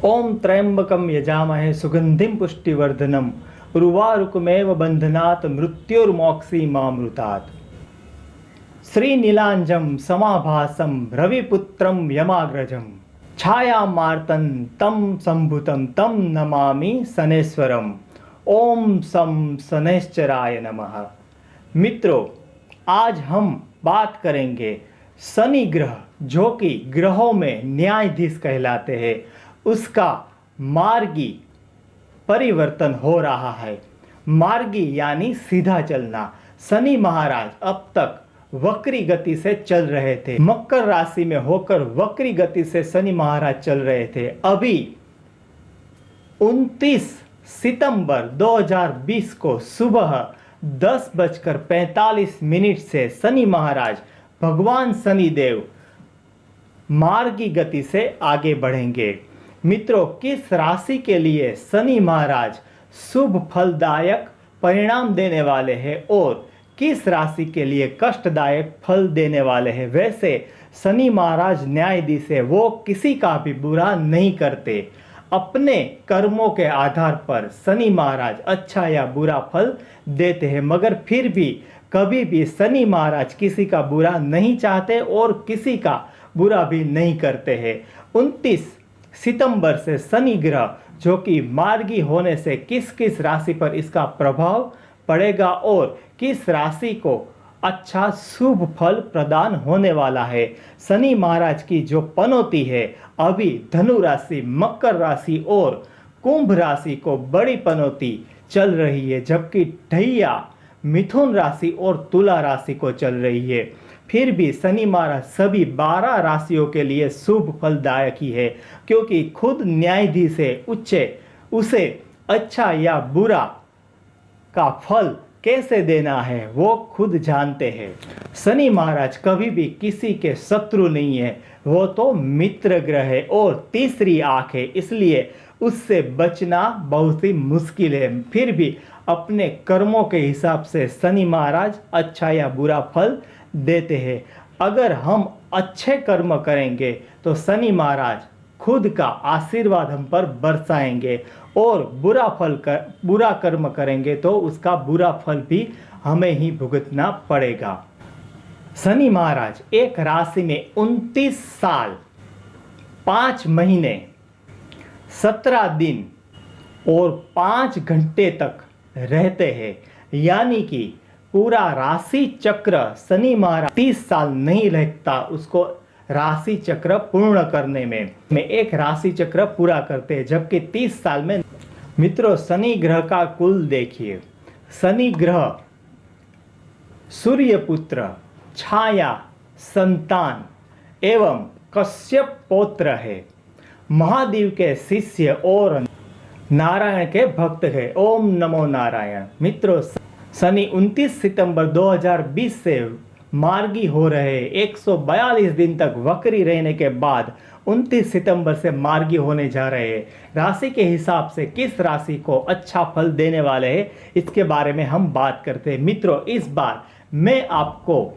ओम त्र्यंबकम यजामहे सुगंधिम पुष्टिवर्धनम उर्वारुकमेव बंधनात् मृत्युर्मोक्षीमामृतात्। श्रीनीलांजम समाभासम रविपुत्रम यमाग्रजम छायामार्तन तम संभुतम तम नमामि शनैश्वरम। ओम सम शनैश्चराय नमः। मित्रों, आज हम बात करेंगे शनि ग्रह, जो कि ग्रहों में न्यायाधीश कहलाते हैं, उसका मार्गी परिवर्तन हो रहा है। मार्गी यानी सीधा चलना। शनि महाराज अब तक वक्री गति से चल रहे थे, मकर राशि में होकर वक्री गति से शनि महाराज चल रहे थे। अभी 29 सितंबर 2020 को सुबह 10:45 से शनि महाराज भगवान शनिदेव मार्गी गति से आगे बढ़ेंगे। मित्रों, किस राशि के लिए शनि महाराज शुभ फलदायक परिणाम देने वाले हैं और किस राशि के लिए कष्टदायक फल देने वाले हैं। वैसे शनि महाराज न्यायाधीश है, वो किसी का भी बुरा नहीं करते। अपने कर्मों के आधार पर शनि महाराज अच्छा या बुरा फल देते हैं, मगर फिर भी कभी भी शनि महाराज किसी का बुरा नहीं चाहते और किसी का बुरा भी नहीं करते हैं। 29 सितंबर से शनि ग्रह, जो कि मार्गी होने से किस किस राशि पर इसका प्रभाव पड़ेगा और किस राशि को अच्छा शुभ फल प्रदान होने वाला है। शनि महाराज की जो पनौती है, अभी धनु राशि, मकर राशि और कुंभ राशि को बड़ी पनौती चल रही है, जबकि ढैया मिथुन राशि और तुला राशि को चल रही है। फिर भी शनि महाराज सभी 12 राशियों के लिए शुभ फलदायक ही है, क्योंकि खुद न्यायाधीश है, उसे अच्छा या बुरा का फल कैसे देना है वो खुद जानते हैं। शनि महाराज कभी भी किसी के शत्रु नहीं है, वो तो मित्र ग्रह है और तीसरी आंख है, इसलिए उससे बचना बहुत ही मुश्किल है। फिर भी अपने कर्मों के हिसाब से शनि महाराज अच्छा या बुरा फल देते हैं। अगर हम अच्छे कर्म करेंगे तो शनि महाराज खुद का आशीर्वाद हम पर बरसाएंगे और बुरा कर्म करेंगे तो उसका बुरा फल भी हमें ही भुगतना पड़ेगा। शनि महाराज एक राशि में 29 साल 5 महीने 17 दिन और 5 घंटे तक रहते हैं, यानी कि पूरा राशि चक्र शनि महाराज 30 साल नहीं लगता उसको राशि चक्र पूर्ण करने में एक राशि चक्र पूरा करते हैं, जबकि 30 साल में। मित्रों, शनि ग्रह का कुल देखिए। शनि ग्रह सूर्यपुत्र, छाया, संतान एवं कश्यप पौत्र है, महादेव के शिष्य और नारायण के भक्त है। ओम नमो नारायण। मित्रों, शनि 29 सितंबर 2020 से मार्गी हो रहे 142 दिन तक वक्री रहने के बाद 29 सितंबर से मार्गी होने जा रहे हैं। राशि के हिसाब से किस राशि को अच्छा फल देने वाले हैं, इसके बारे में हम बात करते हैं। मित्रों, इस बार मैं आपको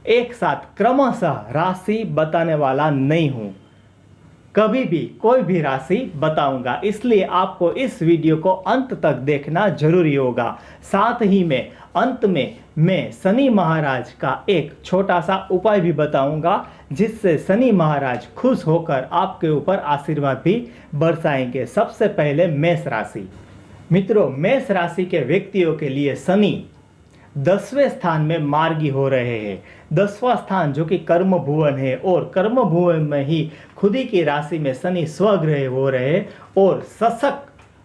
एक साथ क्रमशः राशि बताने वाला नहीं हूं, कभी भी कोई भी राशि बताऊंगा, इसलिए आपको इस वीडियो को अंत तक देखना जरूरी होगा। साथ ही में अंत में मैं शनि महाराज का एक छोटा सा उपाय भी बताऊंगा, जिससे शनि महाराज खुश होकर आपके ऊपर आशीर्वाद भी बरसाएंगे। सबसे पहले मेष राशि। मित्रों, मेष राशि के व्यक्तियों के लिए शनि 10वें स्थान में मार्गी हो रहे हैं। 10वां स्थान जो कि कर्म भुवन है, और कर्म भुवन में ही खुद ही की राशि में शनि स्वग्रह हो रहे हैं और शशक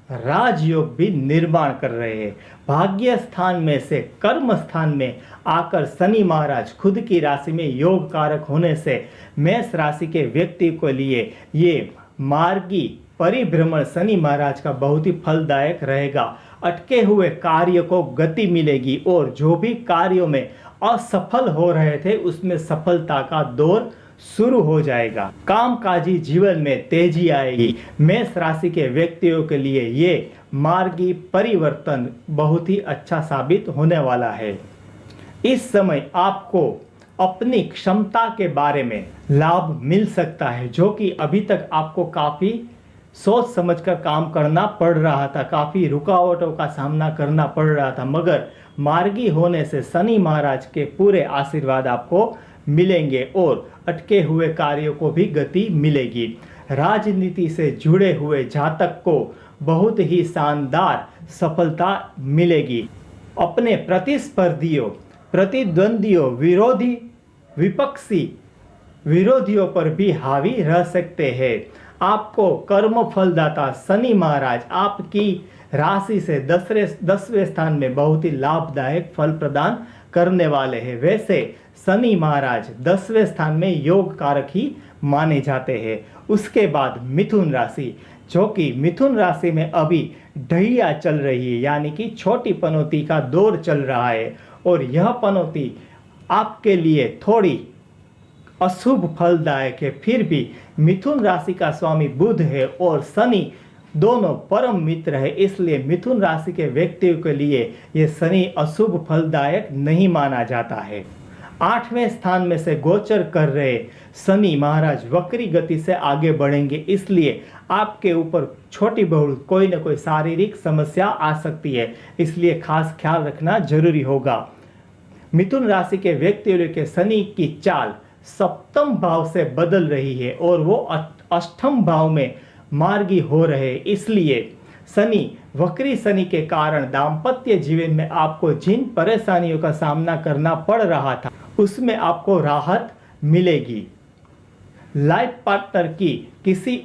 राजयोग भी निर्माण कर रहे हैं। भाग्य स्थान में से कर्म स्थान में आकर शनि महाराज खुद की राशि में योग कारक होने से मेष राशि के व्यक्ति को लिए ये मार्गी परिभ्रमण शनि महाराज का बहुत ही फलदायक रहेगा। अटके हुए कार्य को गति मिलेगी और जो भी कार्यों में असफल हो रहे थे उसमें सफलता का दौर शुरू हो जाएगा। कामकाजी जीवन में तेजी आएगी। मेष राशि के व्यक्तियों के लिए ये मार्गी परिवर्तन बहुत ही अच्छा साबित होने वाला है। इस समय आपको अपनी क्षमता के बारे में लाभ मिल सकता है, जो कि अभी तक आपको काफ़ी सोच समझकर काम करना पड़ रहा था, काफ़ी रुकावटों का सामना करना पड़ रहा था, मगर मार्गी होने से शनि महाराज के पूरे आशीर्वाद आपको मिलेंगे और अटके हुए कार्यों को भी गति मिलेगी। राजनीति से जुड़े हुए जातक को बहुत ही शानदार सफलता मिलेगी। अपने प्रतिस्पर्धियों, प्रतिद्वंदियों, विपक्षी विरोधियों पर भी हावी रह सकते हैं। आपको कर्म फलदाता शनि महाराज आपकी राशि से 10वें स्थान में बहुत ही लाभदायक फल प्रदान करने वाले हैं। वैसे शनि महाराज 10वें स्थान में योग कारक ही माने जाते हैं। उसके बाद मिथुन राशि, जो कि मिथुन राशि में अभी ढैया चल रही है, यानी कि छोटी पनौती का दौर चल रहा है, और यह पनौती आपके लिए थोड़ी अशुभ फलदायक है। फिर भी मिथुन राशि का स्वामी बुध है और शनि दोनों परम मित्र है, इसलिए मिथुन राशि के व्यक्तियों के लिए यह शनि अशुभ फलदायक नहीं माना जाता है। 8वें स्थान में से गोचर कर रहे शनि महाराज वक्री गति से आगे बढ़ेंगे, इसलिए आपके ऊपर छोटी बहुत कोई ना कोई शारीरिक समस्या आ सकती है, इसलिए खास ख्याल रखना जरूरी होगा। मिथुन राशि के व्यक्तियों के शनि की चाल सप्तम भाव से बदल रही है और वो अष्टम भाव में मार्गी हो रहे, इसलिए शनि वक्री शनि के कारण दाम्पत्य जीवन में आपको जिन परेशानियों का सामना करना पड़ रहा था उसमें आपको राहत मिलेगी। लाइफ पार्टनर की किसी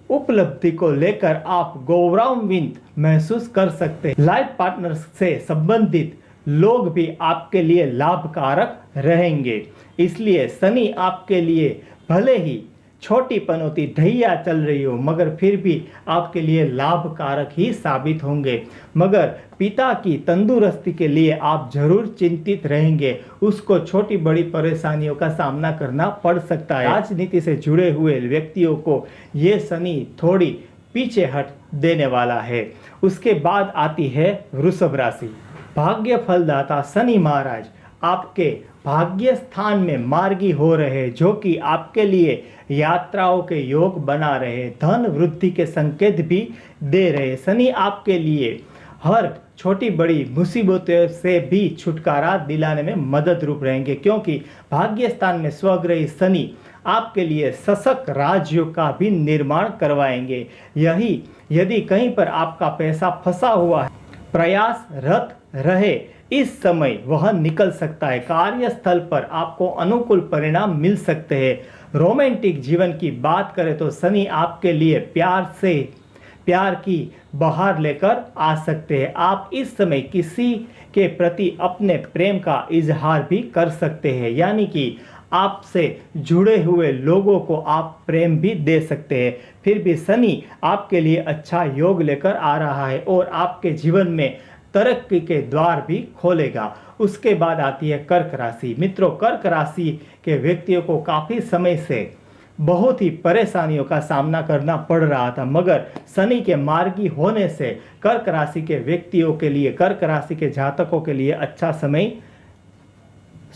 उपलब्धि को लेकर आप गौरवान्वित महसूस कर सकते हैं। लाइफ पार्टनर से संबंधित लोग भी आपके लिए लाभकारक रहेंगे, इसलिए शनि आपके लिए भले ही छोटी पनौती ढैया चल रही हो, मगर फिर भी आपके लिए लाभकारक ही साबित होंगे। मगर पिता की तंदुरुस्ती के लिए आप जरूर चिंतित रहेंगे, उसको छोटी बड़ी परेशानियों का सामना करना पड़ सकता है। राजनीति से जुड़े हुए व्यक्तियों को ये शनि थोड़ी पीछे हट देने वाला है। उसके बाद आती है वृषभ राशि। भाग्य फलदाता शनि महाराज आपके भाग्य स्थान में मार्गी हो रहे, जो कि आपके लिए यात्राओं के योग बना रहे, धन वृद्धि के संकेत भी दे रहे। शनि आपके लिए हर छोटी बड़ी मुसीबतों से भी छुटकारा दिलाने में मदद रूप रहेंगे, क्योंकि भाग्य स्थान में स्वग्रही शनि आपके लिए सशक्त राज्यों का भी निर्माण करवाएंगे। यही यदि कहीं पर आपका पैसा फंसा हुआ है, प्रयासरत रहे, इस समय वह निकल सकता है। कार्यस्थल पर आपको अनुकूल परिणाम मिल सकते हैं। रोमांटिक जीवन की बात करें तो शनि आपके लिए प्यार की बहार लेकर आ सकते हैं। आप इस समय किसी के प्रति अपने प्रेम का इजहार भी कर सकते हैं, यानी कि आपसे जुड़े हुए लोगों को आप प्रेम भी दे सकते हैं। फिर भी शनि आपके लिए अच्छा योग लेकर आ रहा है और आपके जीवन में तरक्की के द्वार भी खोलेगा। उसके बाद आती है कर्क राशि। मित्रों, कर्क राशि के व्यक्तियों को काफ़ी समय से बहुत ही परेशानियों का सामना करना पड़ रहा था, मगर शनि के मार्गी होने से कर्क राशि के व्यक्तियों के लिए, कर्क राशि के जातकों के लिए अच्छा समय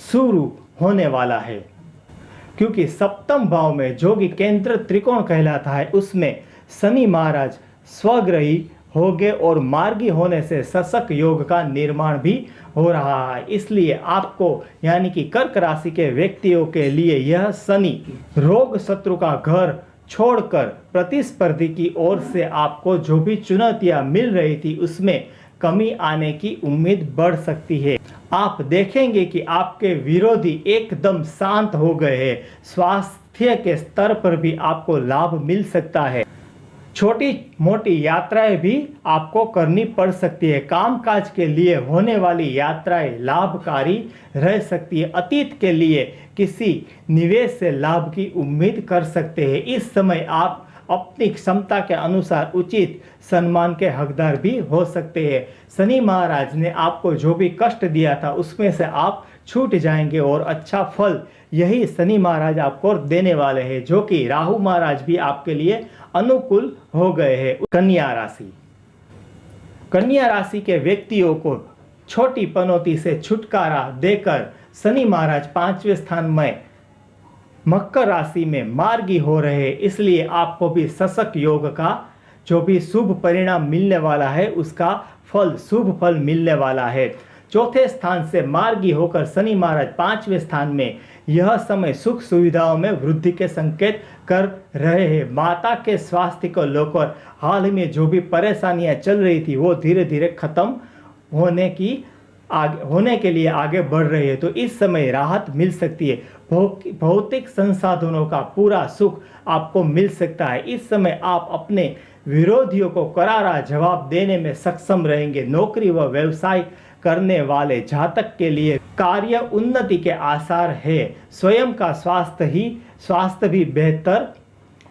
शुरू होने वाला है, क्योंकि सप्तम भाव में जो कि केंद्र त्रिकोण कहलाता है उसमें शनि महाराज स्वग्रही हो गए और मार्गी होने से सशक्त योग का निर्माण भी हो रहा है। इसलिए आपको यानी कि कर्क राशि के व्यक्तियों के लिए यह शनि रोग शत्रु का घर छोड़कर प्रतिस्पर्धी की ओर से आपको जो भी चुनौतियां मिल रही थी उसमें कमी आने की उम्मीद बढ़ सकती है। आप देखेंगे कि आपके विरोधी एकदम शांत हो गए हैं। स्वास्थ्य के स्तर पर भी आपको लाभ मिल सकता है। छोटी मोटी यात्राएं भी आपको करनी पड़ सकती है। कामकाज के लिए होने वाली यात्राएं लाभकारी रह सकती है। अतीत के लिए किसी निवेश से लाभ की उम्मीद कर सकते हैं। इस समय आप अपनी क्षमता के अनुसार उचित सम्मान के हकदार भी हो सकते हैं। शनि महाराज ने आपको जो भी कष्ट दिया था उसमें से आप छूट जाएंगे और अच्छा फल यही शनि महाराज आपको देने वाले हैं, जो कि राहु महाराज भी आपके लिए अनुकूल हो गए हैं। कन्या राशि। कन्या राशि के व्यक्तियों को छोटी पनौती से छुटकारा देकर शनि महाराज 5वें स्थान में मकर राशि में मार्गी हो रहे, इसलिए आपको भी शशक योग का जो भी शुभ परिणाम मिलने वाला है उसका फल, शुभ फल मिलने वाला है। चौथे स्थान से मार्गी होकर शनि महाराज 5वें स्थान में, यह समय सुख सुविधाओं में वृद्धि के संकेत कर रहे हैं। माता के स्वास्थ्य को लेकर हाल में जो भी परेशानियां चल रही थी वो धीरे धीरे खत्म होने के लिए आगे बढ़ रही है, तो इस समय राहत मिल सकती है। भौतिक संसाधनों का पूरा सुख आपको मिल सकता है। इस समय आप अपने विरोधियों को करारा जवाब देने में सक्षम रहेंगे। नौकरी व व्यवसाय करने वाले जातक के लिए कार्य उन्नति के आसार है। स्वयं का स्वास्थ्य भी बेहतर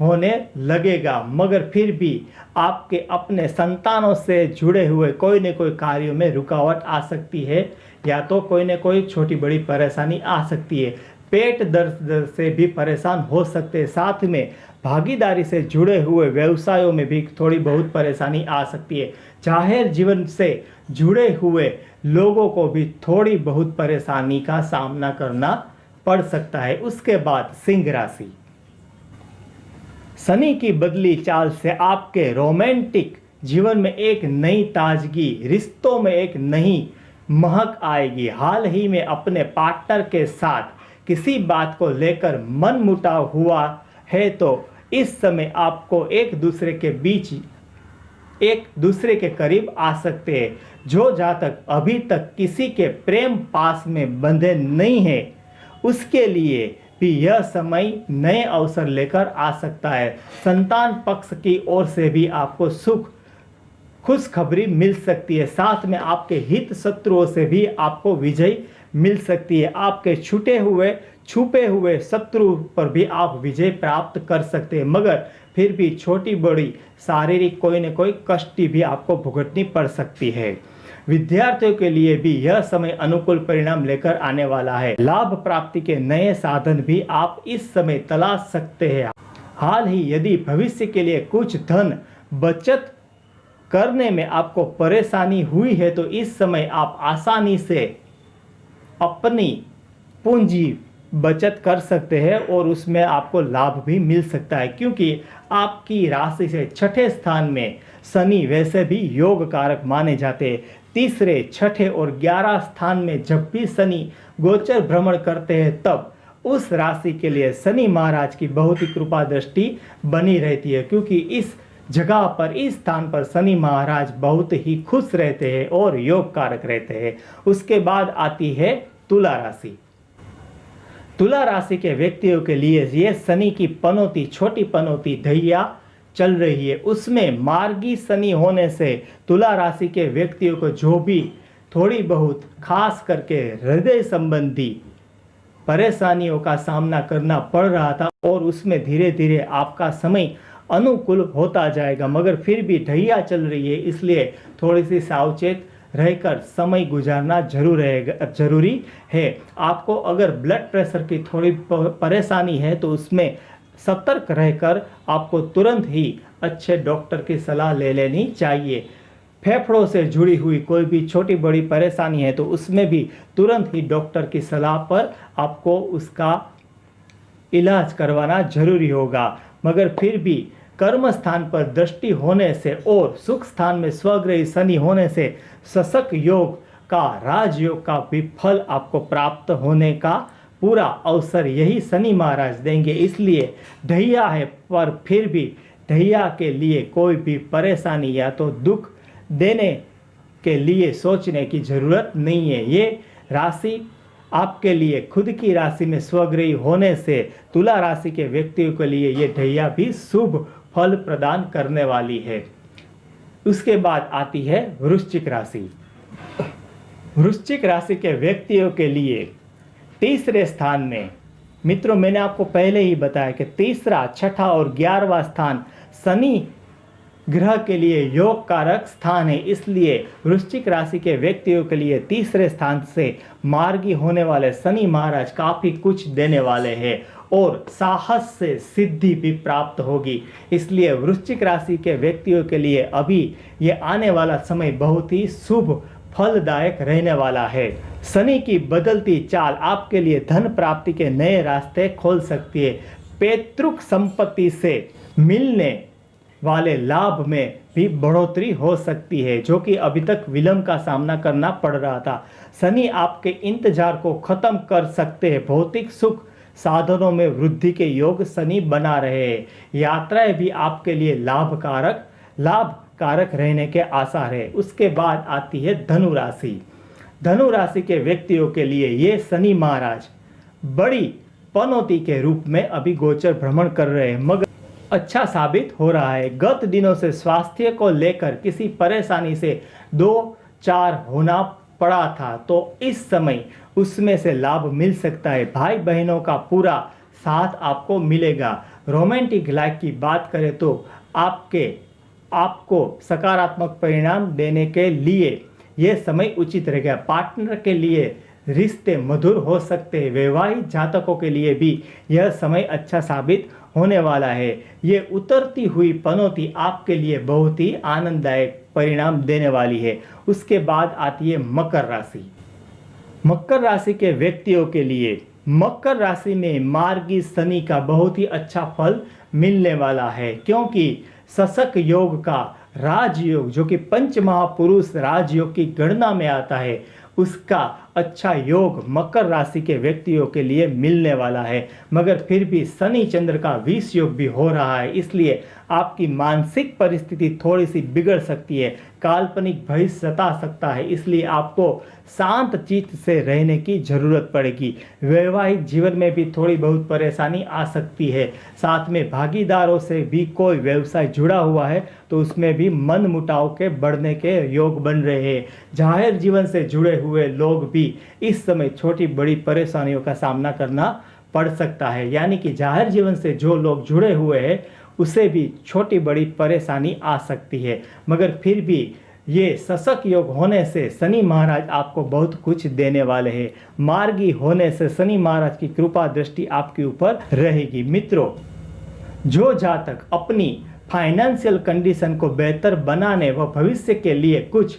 होने लगेगा, मगर फिर भी आपके अपने संतानों से जुड़े हुए कोई न कोई कार्यों में रुकावट आ सकती है, या तो कोई न कोई छोटी बड़ी परेशानी आ सकती है। पेट दर्द से भी परेशान हो सकते हैं। साथ में भागीदारी से जुड़े हुए व्यवसायों में भी थोड़ी बहुत परेशानी आ सकती है। जाहिर जीवन से जुड़े हुए लोगों को भी थोड़ी बहुत परेशानी का सामना करना पड़ सकता है। उसके बाद सिंह राशि, शनि की बदली चाल से आपके रोमांटिक जीवन में एक नई ताजगी, रिश्तों में एक नई महक आएगी। हाल ही में अपने पार्टनर के साथ किसी बात को लेकर मनमुटाव हुआ है तो इस समय आपको एक दूसरे के करीब आ सकते हैं। जो जातक अभी तक किसी के प्रेम पास में बंधे नहीं है उसके लिए भी यह समय नए अवसर लेकर आ सकता है। संतान पक्ष की ओर से भी आपको खुशखबरी मिल सकती है। साथ में आपके हित शत्रुओं से भी आपको विजय मिल सकती है। आपके छुपे हुए शत्रु पर भी आप विजय प्राप्त कर सकते हैं, मगर फिर भी छोटी बड़ी शारीरिक कोई न कोई कष्ट भी आपको भुगतनी पड़ सकती है। विद्यार्थियों के लिए भी यह समय अनुकूल परिणाम लेकर आने वाला है। लाभ प्राप्ति के नए साधन भी आप इस समय तलाश सकते हैं। हाल ही यदि भविष्य के लिए कुछ धन बचत करने में आपको परेशानी हुई है तो इस समय आप आसानी से अपनी पूंजी बचत कर सकते हैं और उसमें आपको लाभ भी मिल सकता है, क्योंकि आपकी राशि से छठे स्थान में शनि वैसे भी योग कारक माने जाते हैं। तीसरे, छठे और 11 स्थान में जब भी शनि गोचर भ्रमण करते हैं तब उस राशि के लिए शनि महाराज की बहुत ही कृपा दृष्टि बनी रहती है, क्योंकि इस जगह पर, इस स्थान पर शनि महाराज बहुत ही खुश रहते हैं और योग कारक रहते हैं। उसके बाद आती है तुला राशि। तुला राशि के व्यक्तियों के लिए ये शनि की पनौती, छोटी पनौती दैया चल रही है। उसमें मार्गी शनि होने से तुला राशि के व्यक्तियों को जो भी थोड़ी बहुत खास करके हृदय संबंधी परेशानियों का सामना करना पड़ रहा था और उसमें धीरे धीरे आपका समय अनुकूल होता जाएगा, मगर फिर भी ढैया चल रही है, इसलिए थोड़ी सी सावचेत रहकर समय गुजारना जरूरी है। आपको अगर ब्लड प्रेशर की थोड़ी परेशानी है तो उसमें सतर्क रहकर आपको तुरंत ही अच्छे डॉक्टर की सलाह ले लेनी चाहिए। फेफड़ों से जुड़ी हुई कोई भी छोटी बड़ी परेशानी है तो उसमें भी तुरंत ही डॉक्टर की सलाह पर आपको उसका इलाज करवाना जरूरी होगा। मगर फिर भी कर्म स्थान पर दृष्टि होने से और सुख स्थान में स्वग्रही शनि होने से शशक योग का, राजयोग का भी फल आपको प्राप्त होने का पूरा अवसर यही शनि महाराज देंगे। इसलिए ढैया है, पर फिर भी ढैया के लिए कोई भी परेशानी या तो दुख देने के लिए सोचने की जरूरत नहीं है। ये राशि आपके लिए खुद की राशि में स्वग्रही होने से तुला राशि के व्यक्तियों के लिए ये ढैया भी शुभ फल प्रदान करने वाली है। उसके बाद आती है वृश्चिक राशि। वृश्चिक राशि के व्यक्तियों के लिए तीसरे स्थान में, मित्रों मैंने आपको पहले ही बताया कि तीसरा, छठा और 11वां स्थान शनि ग्रह के लिए योग कारक स्थान है। इसलिए वृश्चिक राशि के व्यक्तियों के लिए तीसरे स्थान से मार्गी होने वाले शनि महाराज काफी कुछ देने वाले हैं और साहस से सिद्धि भी प्राप्त होगी। इसलिए वृश्चिक राशि के व्यक्तियों के लिए अभी ये आने वाला समय बहुत ही शुभ फलदायक रहने वाला है। शनि की बदलती चाल आपके लिए धन प्राप्ति के नए रास्ते खोल सकती है। पैतृक संपत्ति से मिलने वाले लाभ में भी बढ़ोतरी हो सकती है, जो कि अभी तक विलंब का सामना करना पड़ रहा था। शनि आपके इंतजार को खत्म कर सकते हैं। भौतिक सुख साधनों में वृद्धि के योग शनि बना रहे हैं। यात्राएं भी आपके लिए लाभकारक रहने के आसार है। उसके बाद आती है धनु राशि। धनु राशि के व्यक्तियों के लिए ये शनि महाराज बड़ी पनौती के रूप में अभी गोचर भ्रमण कर रहे हैं, मगर अच्छा साबित हो रहा है। गत दिनों से स्वास्थ्य को लेकर किसी परेशानी से 2-4 होना पड़ा था, तो इस समय उसमें से लाभ मिल सकता है। भाई बहनों का पूरा साथ आपको मिलेगा। रोमांटिक लाइफ की बात करें तो आपको सकारात्मक परिणाम देने के लिए यह समय उचित रहेगा। पार्टनर के लिए रिश्ते मधुर हो सकते हैं। वैवाहिक जातकों के लिए भी यह समय अच्छा साबित होने वाला है। ये उतरती हुई पनौती आपके लिए बहुत ही आनंददायक परिणाम देने वाली है। उसके बाद आती है मकर राशि। मकर राशि के व्यक्तियों के लिए मकर राशि में मार्गी शनि का बहुत ही अच्छा फल मिलने वाला है, क्योंकि शशक योग का राजयोग, जो कि पंच महापुरुष राजयोग की गणना में आता है, उसका अच्छा योग मकर राशि के व्यक्तियों के लिए मिलने वाला है। मगर फिर भी शनि चंद्र का विष योग भी हो रहा है, इसलिए आपकी मानसिक परिस्थिति थोड़ी सी बिगड़ सकती है। काल्पनिक भय सता सकता है, इसलिए आपको शांत चित्त से रहने की जरूरत पड़ेगी। वैवाहिक जीवन में भी थोड़ी बहुत परेशानी आ सकती है। साथ में भागीदारों से भी कोई व्यवसाय जुड़ा हुआ है तो उसमें भी मन मुटाव के बढ़ने के योग बन रहे हैं। जाहिर जीवन से जुड़े हुए लोग भी इस समय छोटी बड़ी परेशानियों का सामना करना पड़ सकता है। यानी कि जाहिर जीवन से जो लोग जुड़े हुए हैं उसे भी छोटी बड़ी परेशानी आ सकती है, मगर फिर भी ये शशक योग होने से शनि महाराज आपको बहुत कुछ देने वाले हैं। मार्गी होने से शनि महाराज की कृपा दृष्टि आपके ऊपर रहेगी। मित्रों, जो जातक अपनी फाइनेंशियल कंडीशन को बेहतर बनाने व भविष्य के लिए कुछ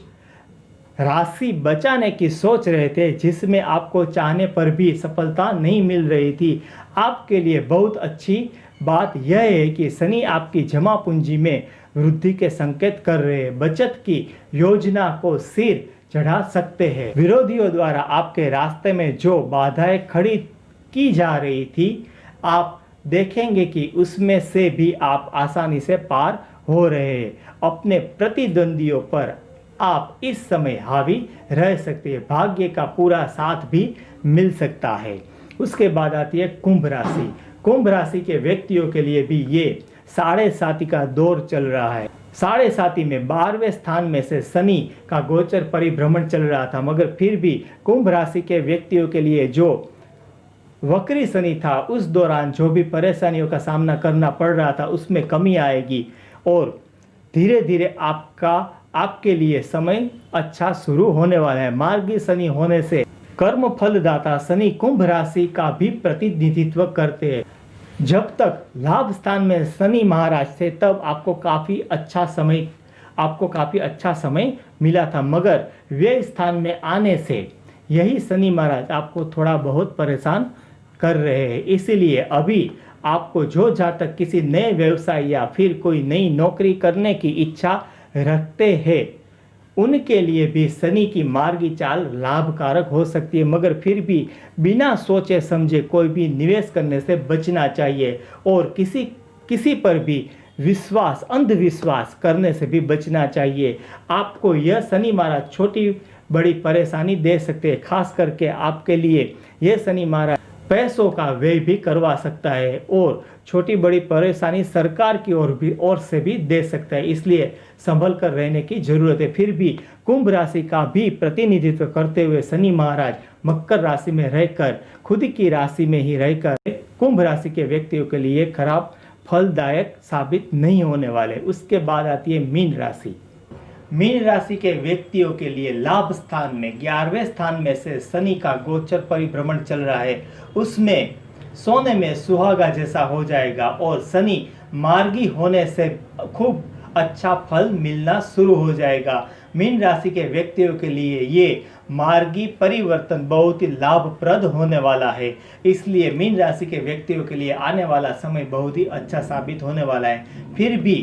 राशि बचाने की सोच रहे थे, जिसमें आपको चाहने पर भी सफलता नहीं मिल रही थी, आपके लिए बहुत अच्छी बात यह है कि शनि आपकी जमा पूंजी में वृद्धि के संकेत कर रहे हैं। बचत की योजना को सिर चढ़ा सकते हैं। विरोधियों द्वारा आपके रास्ते में जो बाधाएं खड़ी की जा रही थी, आप देखेंगे कि उसमें से भी आप आसानी से पार हो रहे हैं। अपने प्रतिद्वंदियों पर आप इस समय हावी रह सकते हैं। भाग्य का पूरा साथ भी मिल सकता है। उसके बाद आती है कुंभ राशि। कुंभ राशि के व्यक्तियों के लिए भी ये 7.5 का दौर चल रहा है। 7.5 में 12वें स्थान में से शनि का गोचर परिभ्रमण चल रहा था, मगर फिर भी कुंभ राशि के व्यक्तियों के लिए जो वक्री शनि था, उस दौरान जो भी परेशानियों का सामना करना पड़ रहा था उसमें कमी आएगी और धीरे धीरे आपके लिए समय अच्छा शुरू होने वाला है। मार्गी शनि होने से कर्म फलदाता शनि कुंभ राशि का भी प्रतिनिधित्व करते हैं। जब तक लाभ स्थान में शनि महाराज थे तब आपको काफ़ी अच्छा समय मिला था, मगर व्यय स्थान में आने से यही शनि महाराज आपको थोड़ा बहुत परेशान कर रहे हैं। इसीलिए अभी आपको जो जातक किसी नए व्यवसाय या फिर कोई नई नौकरी करने की इच्छा रखते हैं, उनके लिए भी शनि की मार्गी चाल लाभकारक हो सकती है, मगर फिर भी बिना सोचे समझे कोई भी निवेश करने से बचना चाहिए और किसी पर भी अंधविश्वास करने से भी बचना चाहिए। आपको यह शनि महाराज छोटी बड़ी परेशानी दे सकते हैं। खास करके आपके लिए यह शनि महाराज पैसों का व्यय भी करवा सकता है और छोटी बड़ी परेशानी सरकार की ओर से भी दे सकता है, इसलिए संभल कर रहने की जरूरत है। फिर भी कुंभ राशि का भी प्रतिनिधित्व करते हुए शनि महाराज मकर राशि में रहकर, खुद की राशि में ही रहकर, कुंभ राशि के व्यक्तियों के लिए खराब फलदायक साबित नहीं होने वाले। उसके बाद आती है मीन राशि। मीन राशि के व्यक्तियों के लिए लाभ स्थान में 11वें स्थान में से शनि का गोचर परिभ्रमण चल रहा है। उसमें सोने में सुहागा जैसा हो जाएगा और शनि मार्गी होने से खूब अच्छा फल मिलना शुरू हो जाएगा। मीन राशि के व्यक्तियों के लिए ये मार्गी परिवर्तन बहुत ही लाभप्रद होने वाला है। इसलिए मीन राशि के व्यक्तियों के लिए आने वाला समय बहुत ही अच्छा साबित होने वाला है। फिर भी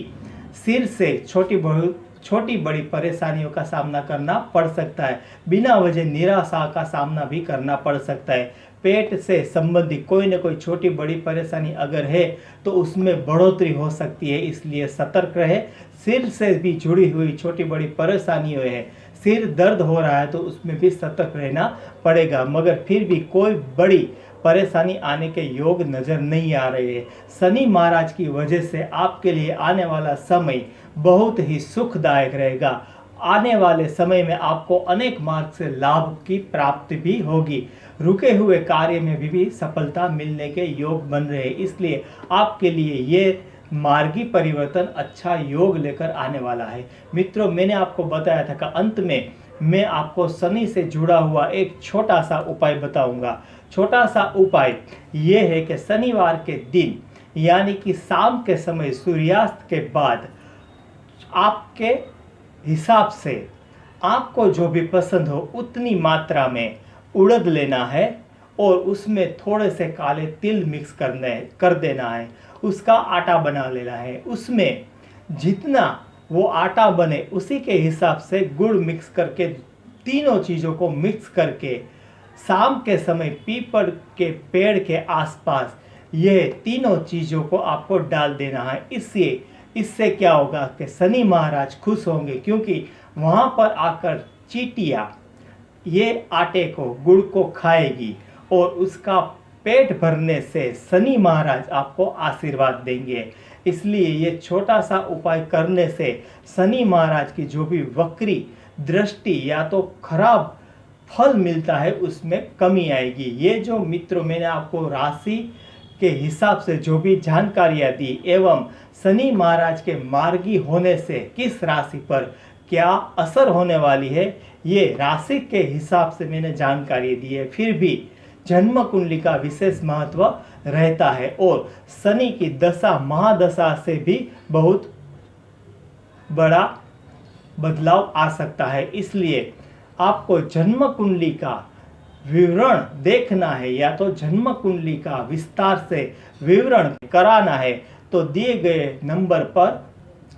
सिर से छोटी बड़ी परेशानियों का सामना करना पड़ सकता है। बिना वजह निराशा का सामना भी करना पड़ सकता है। पेट से संबंधित कोई ना कोई छोटी बड़ी परेशानी अगर है तो उसमें बढ़ोतरी हो सकती है, इसलिए सतर्क रहे। सिर से भी जुड़ी हुई छोटी बड़ी परेशानियों है, सिर दर्द हो रहा है तो उसमें भी सतर्क रहना पड़ेगा, मगर फिर भी कोई बड़ी परेशानी आने के योग नजर नहीं आ रहे हैं। शनि महाराज की वजह से आपके लिए आने वाला समय बहुत ही सुखदायक रहेगा। आने वाले समय में आपको अनेक मार्ग से लाभ की प्राप्ति भी होगी। रुके हुए कार्य में भी सफलता मिलने के योग बन रहे हैं, इसलिए आपके लिए ये मार्गी परिवर्तन अच्छा योग लेकर आने वाला है। मित्रों, मैंने आपको बताया था कि अंत में मैं आपको शनि से जुड़ा हुआ एक छोटा सा उपाय बताऊंगा। छोटा सा उपाय ये है कि शनिवार के दिन यानी कि शाम के समय सूर्यास्त के बाद आपके हिसाब से आपको जो भी पसंद हो उतनी मात्रा में उड़द लेना है और उसमें थोड़े से काले तिल मिक्स कर देना है। उसका आटा बना लेना है। उसमें जितना वो आटा बने उसी के हिसाब से गुड़ मिक्स करके तीनों चीज़ों को मिक्स करके शाम के समय पीपल के पेड़ के आसपास ये तीनों चीज़ों को आपको डाल देना है। इससे क्या होगा कि शनि महाराज खुश होंगे, क्योंकि वहाँ पर आकर चींटियाँ ये आटे को गुड़ को खाएगी और उसका पेट भरने से शनि महाराज आपको आशीर्वाद देंगे। इसलिए ये छोटा सा उपाय करने से शनि महाराज की जो भी वक्री दृष्टि या तो खराब फल मिलता है उसमें कमी आएगी। ये जो मित्रों मैंने आपको राशि के हिसाब से जो भी जानकारियाँ दी एवं शनि महाराज के मार्गी होने से किस राशि पर क्या असर होने वाली है, ये राशि के हिसाब से मैंने जानकारी दी है। फिर भी जन्म कुंडली का विशेष महत्व रहता है और शनि की दशा महादशा से भी बहुत बड़ा बदलाव आ सकता है। इसलिए आपको जन्म कुंडली का विवरण देखना है या तो जन्म कुंडली का विस्तार से विवरण कराना है तो दिए गए नंबर पर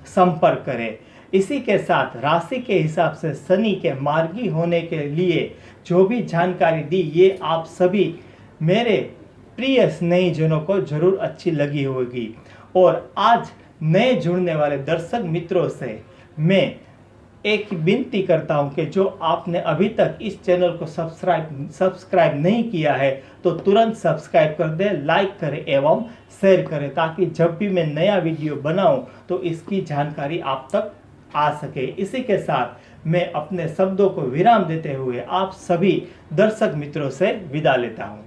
संपर्क करें। इसी के साथ राशि के हिसाब से शनि के मार्गी होने के लिए जो भी जानकारी दी ये आप सभी मेरे प्रिय स्नेहीजनों को जरूर अच्छी लगी होगी। और आज नए जुड़ने वाले दर्शक मित्रों से मैं एक विनती करता हूं कि जो आपने अभी तक इस चैनल को सब्सक्राइब नहीं किया है तो तुरंत सब्सक्राइब कर दें, लाइक करें एवं शेयर करें, ताकि जब भी मैं नया वीडियो बनाऊं तो इसकी जानकारी आप तक आ सके। इसी के साथ मैं अपने शब्दों को विराम देते हुए आप सभी दर्शक मित्रों से विदा लेता हूं।